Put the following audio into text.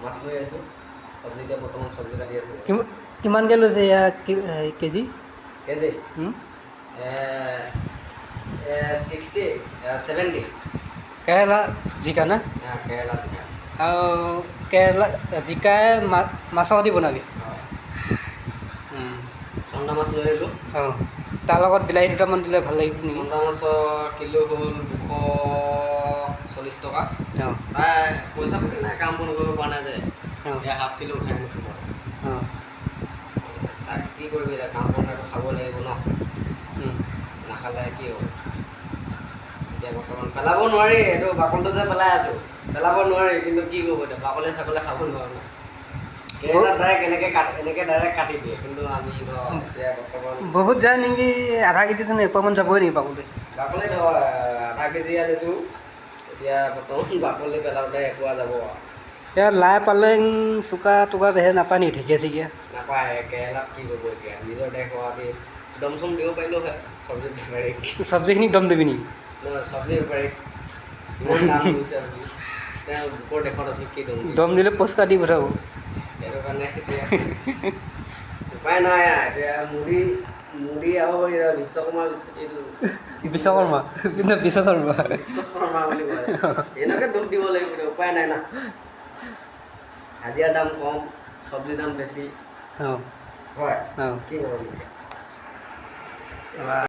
মাছ লৈ আহিছোঁ চব্জি এতিয়া বৰ্তমান চব্জি কাটি আছোঁ কিমানকৈ লৈছে এয়া কেজি কেজি 60 70 কেৰেলা জিকা না কেৰেলা জিকা আৰু কেৰেলা জিকাই মাছৰ সৈতে বনাবি চন্দা মাছ লৈ আহিলোঁ অঁ তাৰ লগত বিলাহী দুটামান দিলে ভাল লাগিব নেকি চন্দা মাছৰ কিলো হ'ল 240 টকা অঁ তাই পইচা পাতি নাই কাম বন কৰিব পৰা নাই যে অঁ এয়া হাফ কিলো উঠাই আনিছোঁ মই অঁ তাক কি কৰিবি এতিয়া কাম বনাইতো খাব লাগিব ন নাখালে কি হ'ব এতিয়া বৰ্তমান পেলাব নোৱাৰি এইটো বাকলটো যে পেলাই আছোঁ পেলাব নোৱাৰি কিন্তু কি কৰিব এতিয়া বাকলে চাকলে খাব নোৱাৰোঁ ন কেৰেলা ডাইৰেক্ট এনেকৈ ডাইৰেক্ট কাটি দিয়ে কিন্তু আমি এতিয়া বৰ্তমান বহুত যায় নেকি আধা কেজি যেন এপোৱামান যাবই নেকি বাকলি বাকলি ধৰ আধা কেজি আনিছোঁ এতিয়া বৰ্তমান বাকলি পেলাওঁতে এপোৱা যাব এয়া লাই পালেং চুকা টুকা সেই নাপায় নেকি ঢেকীয়া চেকীয়া নাপায় কেৰেলাত কি কৰিব এতিয়া নিজৰ দেশ হোৱাদি দম চম দিব পাৰিলেও হয় চব্জিত বেপাৰীক চব্জিখিনিক দম দিবি নেকি নহয় চব্জি বেপাৰীক ইমান দাম লৈছে আপুনি তেওঁ বুকৰ দেশত আছোঁ কি দম দিলে পচকা দি পঠাব সেইটো কাৰণে এতিয়া উপায় নাই এতিয়া মুড়ি আৰু বিশ্বকৰ্মা এইটো বিশ্বকৰ্মা বিশ্বকৰ্মা বিশ্বকৰ্মা বুলি কয় এনেকৈ দুখ দিব লাগিব উপায় নাই না হাজিৰা দাম কম চব্জিৰ দাম বেছি অঁ হয় অঁ কি কৰোঁ